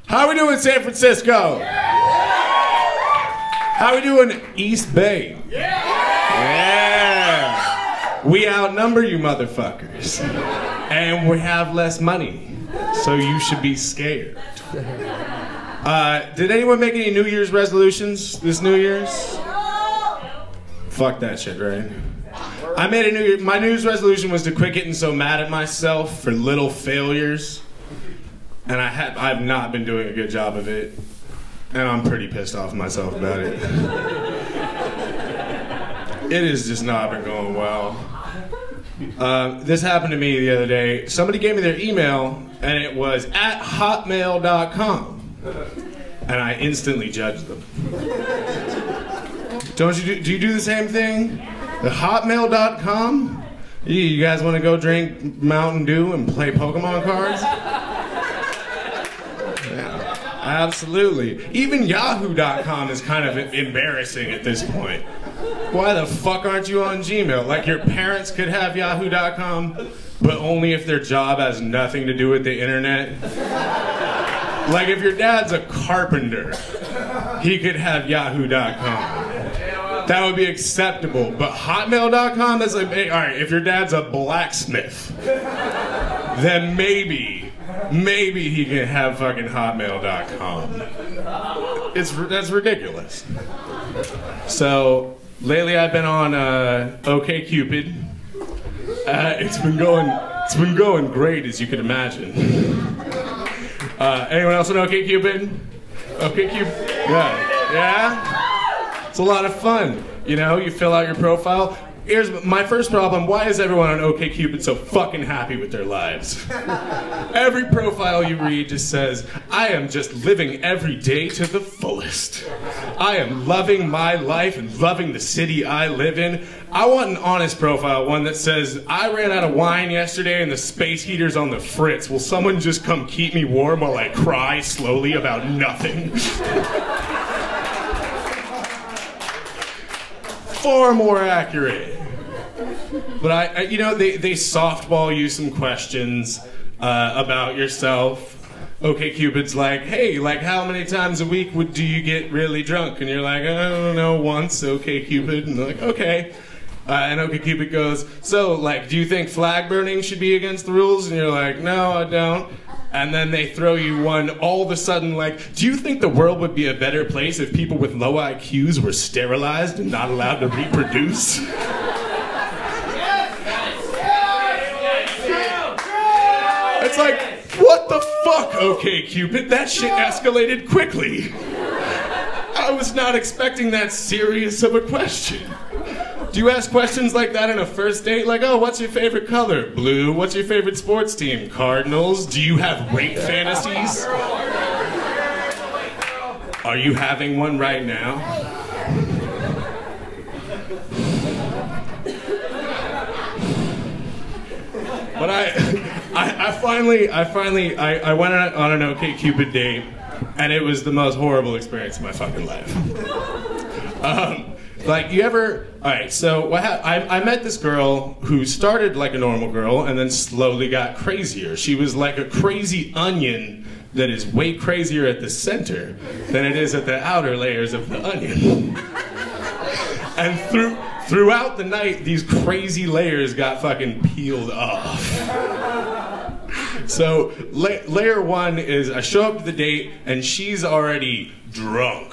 How we doing, San Francisco? How we doing, East Bay? Yeah. We outnumber you motherfuckers. And we have less money. So you should be scared. Did anyone make any New Year's resolutions this New Year's? Fuck that shit, right? I made my New Year's resolution was to quit getting so mad at myself for little failures. And I've not been doing a good job of it. And I'm pretty pissed off myself about it. It has just not been going well. This happened to me the other day. Somebody gave me their email, and it was at hotmail.com. And I instantly judged them. Do you do the same thing? The hotmail.com? You guys want to go drink Mountain Dew and play Pokemon cards? Absolutely. Even yahoo.com is kind of embarrassing at this point. Why the fuck aren't you on Gmail? Like your parents could have yahoo.com, but only if their job has nothing to do with the internet. Like if your dad's a carpenter, he could have yahoo.com. That would be acceptable. But hotmail.com, that's like, hey, all right, if your dad's a blacksmith, then maybe he can have fucking hotmail.com. That's ridiculous. So lately I've been on OkCupid. It's been going great, as you can imagine. Anyone else on OkCupid? OkCupid? Yeah? It's a lot of fun. You know, you fill out your profile. Here's my first problem. Why is everyone on OkCupid so fucking happy with their lives? Every profile you read just says, I am just living every day to the fullest. I am loving my life and loving the city I live in. I want an honest profile, one that says, I ran out of wine yesterday and the space heater's on the fritz. Will someone just come keep me warm while I cry slowly about nothing? Far more accurate. But you know, they softball you some questions about yourself. OkCupid's like, hey, like how many times a week do you get really drunk? And you're like, I don't know, once, OkCupid. And they're like, okay. And OkCupid goes, so like, do you think flag burning should be against the rules? And you're like, no, I don't. And then they throw you one all of a sudden like, do you think the world would be a better place if people with low IQs were sterilized and not allowed to reproduce? It's like, what the fuck, OkCupid? That shit escalated quickly. I was not expecting that serious of a question. Do you ask questions like that in a first date? Like, oh, what's your favorite color? Blue. What's your favorite sports team? Cardinals. Do you have rape fantasies? Are you having one right now? But I finally went on an OkCupid date, and it was the most horrible experience of my fucking life. Like, you ever... Alright, so I met this girl who started like a normal girl and then slowly got crazier. She was like a crazy onion that is way crazier at the center than it is at the outer layers of the onion. And throughout the night, these crazy layers got fucking peeled off. So, layer one is I show up to the date and she's already drunk.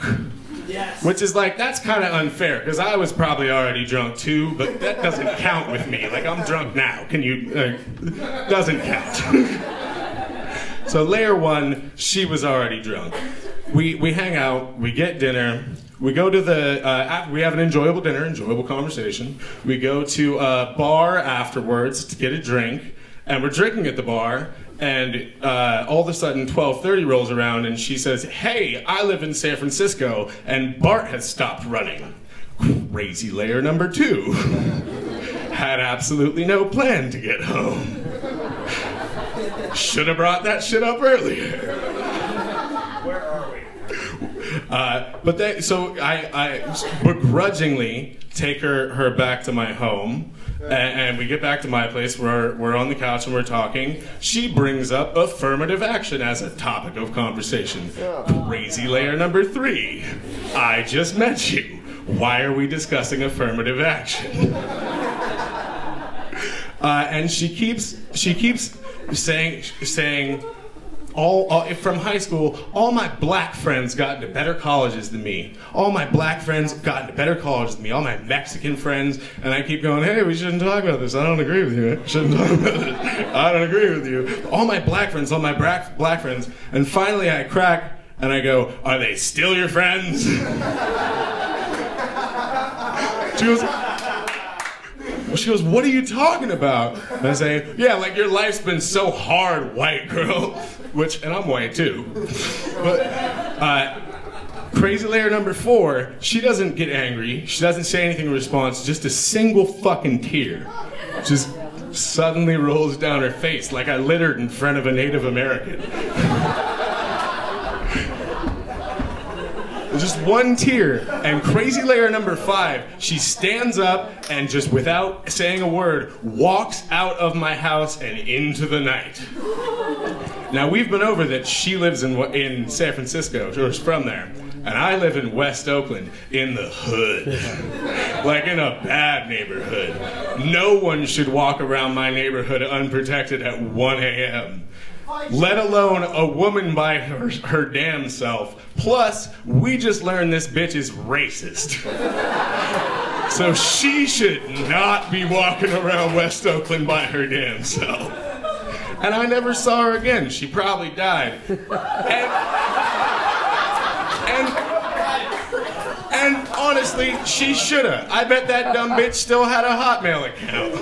Yes. Which is like, that's kind of unfair, because I was probably already drunk too, but that doesn't count with me. Like, I'm drunk now. Can you... doesn't count. So layer one, she was already drunk. We hang out, we get dinner, we go to the... we have an enjoyable dinner, enjoyable conversation. We go to a bar afterwards to get a drink, and we're drinking at the bar, and all of a sudden 12:30 rolls around and she says, hey, I live in San Francisco and Bart has stopped running. Crazy layer number two. Had absolutely no plan to get home. Should have brought that shit up earlier. Where are we? So I begrudgingly take her back to my home. And we get back to my place, we're on the couch and we're talking. She brings up affirmative action as a topic of conversation. Crazy layer number 3. I just met you. Why are we discussing affirmative action? And she keeps saying all from high school, all my black friends got into better colleges than me. All my black friends got into better colleges than me. All my Mexican friends, and I keep going, hey, we shouldn't talk about this. I don't agree with you. I shouldn't talk about this. I don't agree with you. All my black friends, black friends, and finally I crack and I go, are they still your friends? She goes, what are you talking about? And I say, yeah, like your life's been so hard, white girl. And I'm white too. But crazy layer number 4, she doesn't get angry. She doesn't say anything in response, just a single fucking tear. Just suddenly rolls down her face like I littered in front of a Native American. Just one tear. And crazy layer number 5, she stands up and just without saying a word, walks out of my house and into the night. Now we've been over that she lives in San Francisco, or is from there. And I live in West Oakland, in the hood. Like in a bad neighborhood. No one should walk around my neighborhood unprotected at 1 a.m. Let alone a woman by her damn self. Plus, we just learned this bitch is racist. So she should not be walking around West Oakland by her damn self. And I never saw her again. She probably died. And honestly, she shoulda. I bet that dumb bitch still had a Hotmail account.